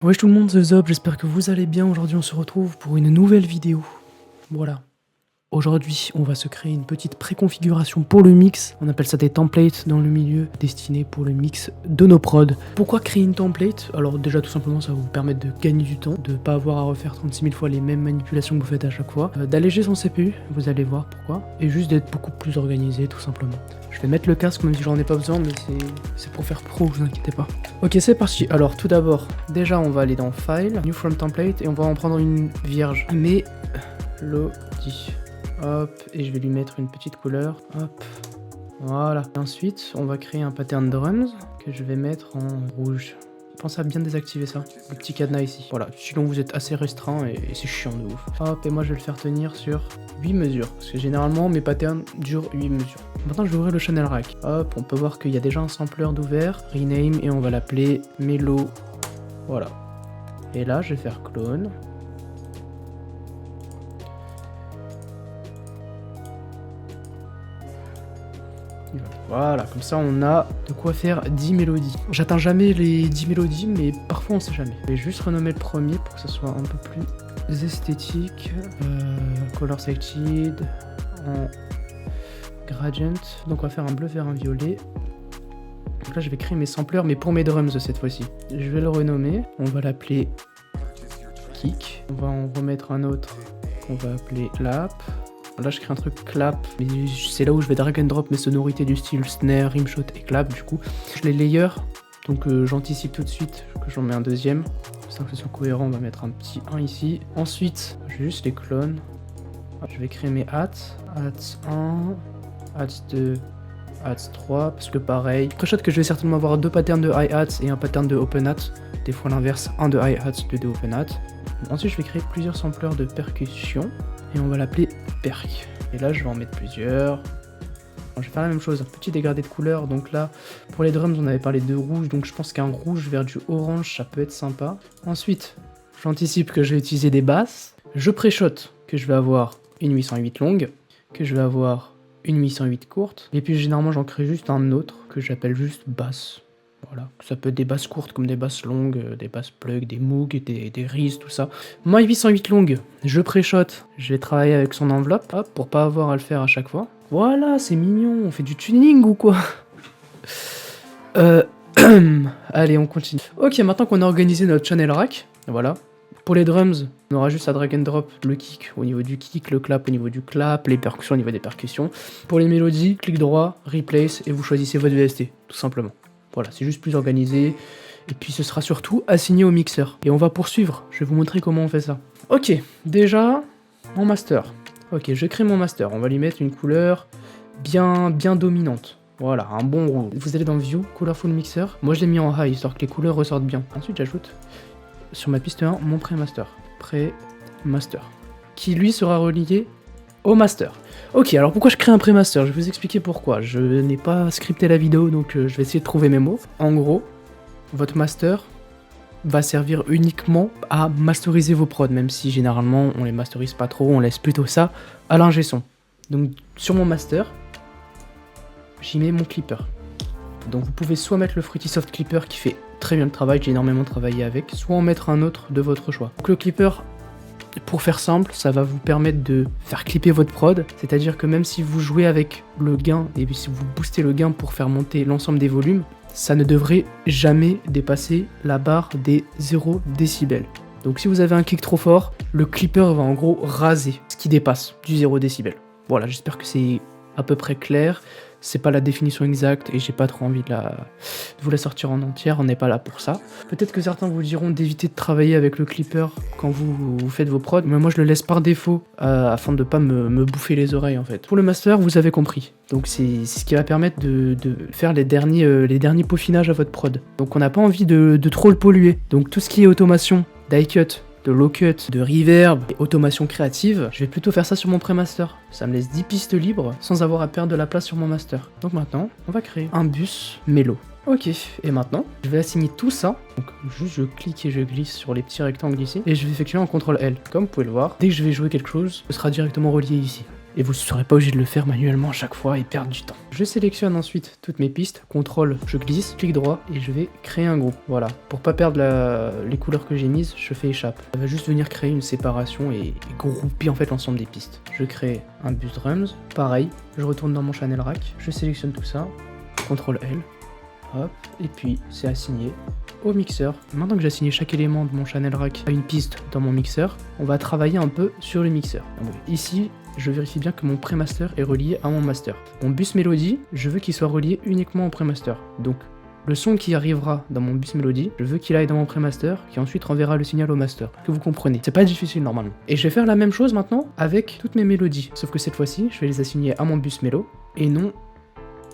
Wesh tout le monde, c'est Zob, j'espère que vous allez bien. Aujourd'hui on se retrouve pour une nouvelle vidéo. Voilà. Aujourd'hui on va se créer une petite préconfiguration pour le mix. On appelle ça des templates dans le milieu, destinés pour le mix de nos prods. Pourquoi créer une template? Alors déjà tout simplement ça va vous permettre de gagner du temps, de pas avoir à refaire 36 000 fois les mêmes manipulations que vous faites à chaque fois, d'alléger son CPU, vous allez voir pourquoi, et juste d'être beaucoup plus organisé tout simplement. Je vais mettre le casque même si j'en ai pas besoin, mais c'est pour faire pro, vous inquiétez pas. Ok, c'est parti. Alors tout d'abord, déjà on va aller dans File, New From Template, et on va en prendre une vierge. Mélodie. Hop, et je vais lui mettre une petite couleur. Hop, voilà. Et ensuite, on va créer un pattern drums que je vais mettre en rouge. Pensez à bien désactiver ça, le petit cadenas ici. Voilà, sinon vous êtes assez restreint et c'est chiant de ouf. Hop, et moi je vais le faire tenir sur 8 mesures, parce que généralement mes patterns durent 8 mesures. Maintenant je vais ouvrir le channel rack. Hop, on peut voir qu'il y a déjà un sampler d'ouvert, rename, et on va l'appeler Melo. Voilà. Et là je vais faire clone. Voilà, comme ça on a de quoi faire 10 mélodies. J'atteins jamais les 10 mélodies, mais parfois on sait jamais. Je vais juste renommer le premier pour que ça soit un peu plus esthétique. Color selected en gradient. Donc on va faire un bleu vers un violet. Donc là je vais créer mes samplers, mais pour mes drums cette fois-ci. Je vais le renommer. On va l'appeler kick. On va en remettre un autre qu'on va appeler clap. Là je crée un truc clap, mais c'est là où je vais drag and drop mes sonorités du style snare, rimshot et clap du coup. Je les layer, donc j'anticipe tout de suite que j'en mets un deuxième. Pour que ce soit cohérent, on va mettre un petit 1 ici. Ensuite, je vais juste les clone. Je vais créer mes hats 1, hats 2, hats 3, parce que pareil. Pré-shot que je vais certainement avoir deux patterns de hi-hats et un pattern de open hat. Des fois l'inverse, un de hi-hats, deux de open hat. Ensuite je vais créer plusieurs samplers de percussion. Et on va l'appeler perc. Et là je vais en mettre plusieurs. Bon, je vais faire la même chose, un petit dégradé de couleur. Donc là, pour les drums on avait parlé de rouge, donc je pense qu'un rouge vers du orange ça peut être sympa. Ensuite, j'anticipe que je vais utiliser des basses. Je pré-shot que je vais avoir une 808 longue, que je vais avoir une 808 courte. Et puis généralement j'en crée juste un autre que j'appelle juste basse. Voilà, ça peut être des basses courtes comme des basses longues, des basses plug, des Moog, des Reese, tout ça. Ma 808 longue, je pré-shot, je vais travailler avec son enveloppe, hop, pour pas avoir à le faire à chaque fois. Voilà, c'est mignon, on fait du tuning ou quoi? Allez, on continue. Ok, maintenant qu'on a organisé notre channel rack, voilà. Pour les drums, on aura juste à drag and drop le kick au niveau du kick, le clap au niveau du clap, les percussions au niveau des percussions. Pour les mélodies, clic droit, replace, et vous choisissez votre VST, tout simplement. Voilà, c'est juste plus organisé. Et puis ce sera surtout assigné au mixeur. Et on va poursuivre. Je vais vous montrer comment on fait ça. Ok, déjà, mon master. Ok, je crée mon master. On va lui mettre une couleur bien dominante. Voilà, un bon rouge. Vous allez dans View, Colorful Mixer. Moi je l'ai mis en high, histoire que les couleurs ressortent bien. Ensuite j'ajoute sur ma piste 1 mon pré-master. Pré-master. Qui lui sera relié au master. Ok, alors pourquoi je crée un pré-master? Je vais vous expliquer pourquoi. Je n'ai pas scripté la vidéo, donc je vais essayer de trouver mes mots. En gros, votre master va servir uniquement à masteriser vos prods, même si généralement on les masterise pas trop, on laisse plutôt ça à l'ingé son. Donc sur mon master, j'y mets mon clipper. Donc vous pouvez soit mettre le Fruitysoft Clipper qui fait très bien le travail, j'ai énormément travaillé avec, soit en mettre un autre de votre choix. Donc le clipper, pour faire simple, ça va vous permettre de faire clipper votre prod, c'est-à-dire que même si vous jouez avec le gain, et si vous boostez le gain pour faire monter l'ensemble des volumes, ça ne devrait jamais dépasser la barre des 0 décibels. Donc si vous avez un kick trop fort, le clipper va en gros raser ce qui dépasse du 0 décibel. Voilà, j'espère que c'est à peu près clair. C'est pas la définition exacte et j'ai pas trop envie de vous la sortir en entière, on n'est pas là pour ça. Peut-être que certains vous diront d'éviter de travailler avec le clipper quand vous faites vos prods, mais moi je le laisse par défaut afin de pas me bouffer les oreilles en fait. Pour le master, vous avez compris. Donc c'est ce qui va permettre de faire les derniers peaufinages à votre prod. Donc on n'a pas envie de trop le polluer. Donc tout ce qui est automation, die cut, de low cut, de reverb et automation créative, je vais plutôt faire ça sur mon pré-master. Ça me laisse 10 pistes libres sans avoir à perdre de la place sur mon master. Donc maintenant, on va créer un bus mélo. Ok, et maintenant, je vais assigner tout ça. Donc juste je clique et je glisse sur les petits rectangles ici. Et je vais effectuer un CTRL L. Comme vous pouvez le voir, dès que je vais jouer quelque chose, ce sera directement relié ici. et vous ne serez pas obligé de le faire manuellement à chaque fois et perdre du temps. Je sélectionne ensuite toutes mes pistes, CTRL, je glisse, clic droit et je vais créer un groupe. Voilà, pour pas perdre les couleurs que j'ai mises, je fais échappe. Ça va juste venir créer une séparation et grouper en fait l'ensemble des pistes. Je crée un bus drums, pareil, je retourne dans mon channel rack, je sélectionne tout ça, CTRL L, hop, et puis c'est assigné au mixeur. Maintenant que j'ai assigné chaque élément de mon channel rack à une piste dans mon mixeur, on va travailler un peu sur le mixeur. Donc, ici, je vérifie bien que mon pré-master est relié à mon master. Mon bus mélodie, je veux qu'il soit relié uniquement au pré-master. Donc le son qui arrivera dans mon bus mélodie, je veux qu'il aille dans mon pré-master, qui ensuite renverra le signal au master. Que vous comprenez, c'est pas difficile normalement. Et je vais faire la même chose maintenant avec toutes mes mélodies. Sauf que cette fois-ci, je vais les assigner à mon bus mélo et non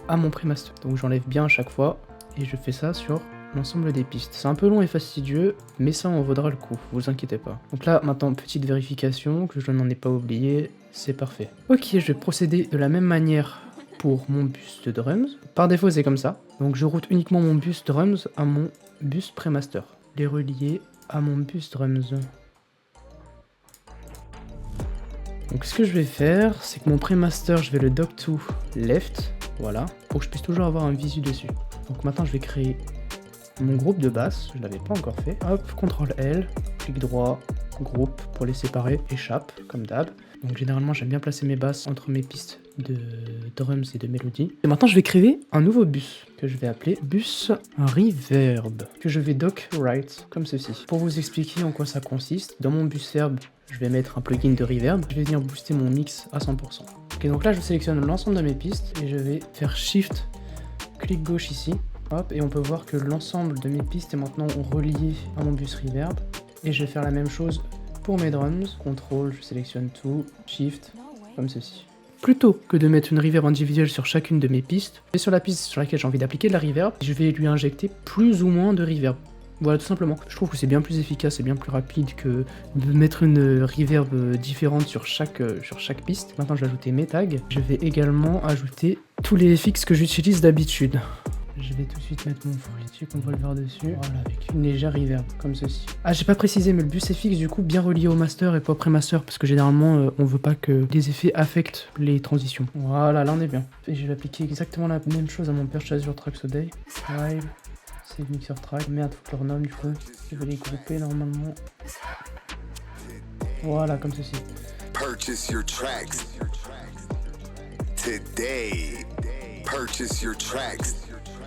à mon pré-master. Donc j'enlève bien à chaque fois et je fais ça sur l'ensemble des pistes. C'est un peu long et fastidieux, mais ça en vaudra le coup, vous inquiétez pas. Donc là, maintenant, petite vérification, que je n'en ai pas oublié, c'est parfait. Ok, je vais procéder de la même manière pour mon bus de drums. Par défaut, c'est comme ça. Donc je route uniquement mon bus drums à mon bus pré-master. Les relier à mon bus drums. Donc ce que je vais faire, c'est que mon pré-master, je vais le dock to left, voilà, pour que je puisse toujours avoir un visu dessus. Donc maintenant, je vais créer mon groupe de basse, je l'avais pas encore fait. Hop, CTRL L, clic droit, groupe pour les séparer, échappe, comme d'hab. Donc généralement j'aime bien placer mes basses entre mes pistes de drums et de mélodie. Et maintenant je vais créer un nouveau bus que je vais appeler bus reverb, que je vais dock right, comme ceci. Pour vous expliquer en quoi ça consiste, dans mon bus verb, je vais mettre un plugin de reverb, je vais venir booster mon mix à 100%. Ok, donc là je sélectionne l'ensemble de mes pistes et je vais faire shift, clic gauche ici. Hop, et on peut voir que l'ensemble de mes pistes est maintenant relié à mon bus reverb. Et je vais faire la même chose pour mes drums. CTRL, je sélectionne tout, Shift, comme ceci. Plutôt que de mettre une reverb individuelle sur chacune de mes pistes, et sur la piste sur laquelle j'ai envie d'appliquer de la reverb, je vais lui injecter plus ou moins de reverb. Voilà, tout simplement. Je trouve que c'est bien plus efficace et bien plus rapide que de mettre une reverb différente sur chaque piste. Maintenant, je vais ajouter mes tags. Je vais également ajouter tous les FX que j'utilise d'habitude. Je vais tout de suite mettre mon fruitier convolver dessus, voilà, avec une légère reverb, comme ceci. Ah, j'ai pas précisé, mais le bus FX, du coup, bien relié au master et pas au pré-master, parce que généralement, on veut pas que les effets affectent les transitions. Voilà, là on est bien. Et je vais appliquer exactement la même chose à mon Perch Azure Tracks Today. Style, Save Mixer Track, merde, faut que leur nom, du coup. Je vais les grouper normalement. Voilà, comme ceci. Purchase your tracks today. Purchase your tracks.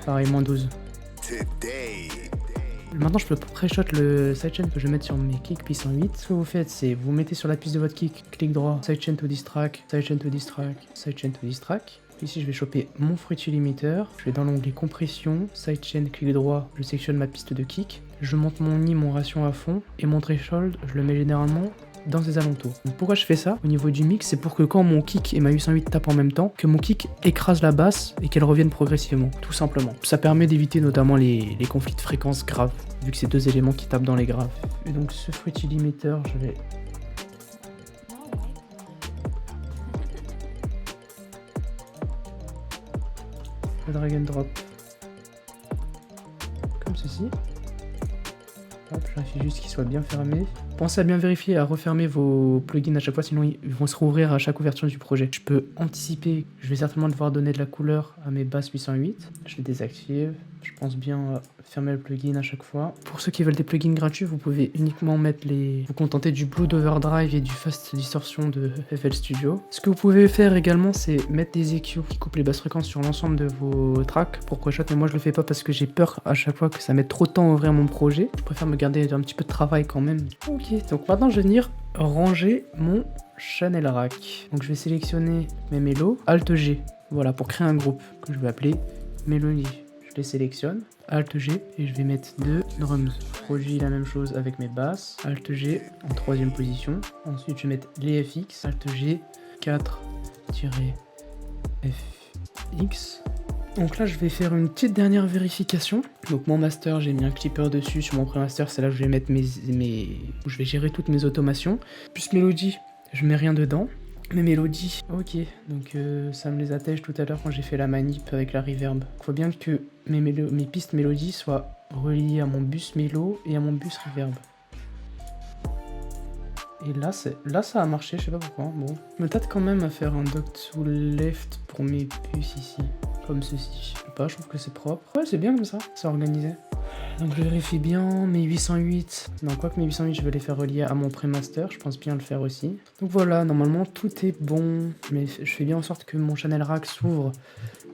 Pareil, moins 12. Maintenant, je peux pré-shot le sidechain que je vais mettre sur mes kicks puissant 8. Ce que vous faites, c'est vous mettez sur la piste de votre kick, clic droit, sidechain to this track, sidechain to this track, sidechain to this track. Ici, je vais choper mon fruitier limiter. Je vais dans l'onglet compression, sidechain, clic droit, je sélectionne ma piste de kick. Je monte mon nid, mon ration à fond et mon threshold, je le mets généralement dans ses alentours. Donc pourquoi je fais ça au niveau du mix, c'est pour que quand mon kick et ma 808 tapent en même temps, que mon kick écrase la basse et qu'elle revienne progressivement, tout simplement. Ça permet d'éviter notamment les conflits de fréquences graves, vu que c'est deux éléments qui tapent dans les graves. Et donc ce fruity limiter, je vais le drag and drop comme ceci. Hop, je vérifie juste qu'il soit bien fermé. Pensez à bien vérifier, à refermer vos plugins à chaque fois, sinon ils vont se rouvrir à chaque ouverture du projet. Je peux anticiper, je vais certainement devoir donner de la couleur à mes basses 808. Je les désactive. Je pense bien fermer le plugin à chaque fois. Pour ceux qui veulent des plugins gratuits, vous pouvez uniquement mettre vous contenter du Blood Overdrive et du Fast Distortion de FL Studio. Ce que vous pouvez faire également, c'est mettre des EQ qui coupent les basses fréquences sur l'ensemble de vos tracks pour pré-shot, mais moi je le fais pas parce que j'ai peur à chaque fois que ça mette trop de temps à ouvrir mon projet. Je préfère me garder un petit peu de travail quand même. Ok, donc maintenant je vais venir ranger mon channel rack. Donc je vais sélectionner mes mélos, Alt G, voilà, pour créer un groupe que je vais appeler Mélodie. Je les sélectionne, Alt G, et je vais mettre 2 drums. Produis la même chose avec mes basses, Alt G en 3ème position. Ensuite je vais mettre les FX, Alt G, 4-FX. Donc là je vais faire une petite dernière vérification. Donc mon master, j'ai mis un clipper dessus. Sur mon pré-master, c'est là où je vais mettre où je vais gérer toutes mes automations. Plus mélodie, je mets rien dedans. Mes mélodies, ok, donc ça me les attèche tout à l'heure quand j'ai fait la manip avec la reverb. Il faut bien que mes pistes mélodies soient reliées à mon bus mélo et à mon bus reverb. Et là, ça a marché, je sais pas pourquoi. Bon. Je me tâte quand même à faire un dock to left pour mes puces ici. Comme ceci. Je sais pas, je trouve que c'est propre. Ouais, c'est bien comme ça. C'est organisé. Donc je vérifie bien mes 808. Non, quoi que mes 808, je vais les faire relier à mon pré-master. Je pense bien le faire aussi. Donc voilà, normalement tout est bon. Mais je fais bien en sorte que mon channel rack s'ouvre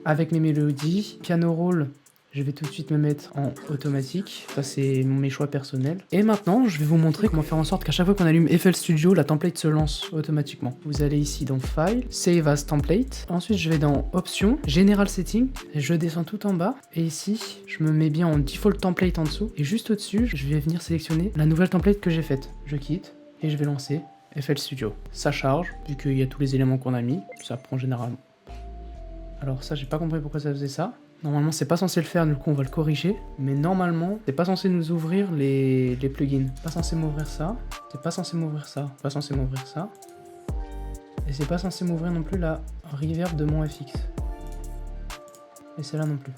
avec mes mélodies. Piano roll. Je vais tout de suite me mettre en automatique, ça c'est mes choix personnels. Et maintenant, je vais vous montrer comment faire en sorte qu'à chaque fois qu'on allume FL Studio, la template se lance automatiquement. Vous allez ici dans File, Save as Template. Ensuite, je vais dans Options, General Setting. Je descends tout en bas. Et ici, je me mets bien en Default Template en dessous. Et juste au-dessus, je vais venir sélectionner la nouvelle template que j'ai faite. Je quitte et je vais lancer FL Studio. Ça charge, vu qu'il y a tous les éléments qu'on a mis. Ça prend généralement. Alors ça, j'ai pas compris pourquoi ça faisait ça. Normalement, c'est pas censé le faire, du coup, on va le corriger. Mais normalement, c'est pas censé nous ouvrir les plugins. Pas censé m'ouvrir ça. C'est pas censé m'ouvrir ça. Pas censé m'ouvrir ça. Et c'est pas censé m'ouvrir non plus la reverb de mon FX. Et celle-là non plus.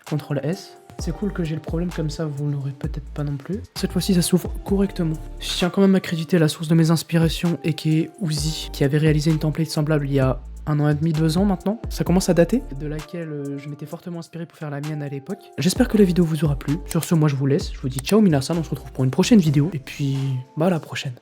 CTRL S. C'est cool que j'ai le problème comme ça, vous l'aurez peut-être pas non plus. Cette fois-ci, ça s'ouvre correctement. Je tiens quand même à créditer la source de mes inspirations, et qui est Uzi, qui avait réalisé une template semblable il y a 1 an et demi, 2 ans maintenant. Ça commence à dater, de laquelle je m'étais fortement inspiré pour faire la mienne à l'époque. J'espère que la vidéo vous aura plu. Sur ce, moi je vous laisse. Je vous dis ciao Minasan, on se retrouve pour une prochaine vidéo. Et puis, bah à la prochaine.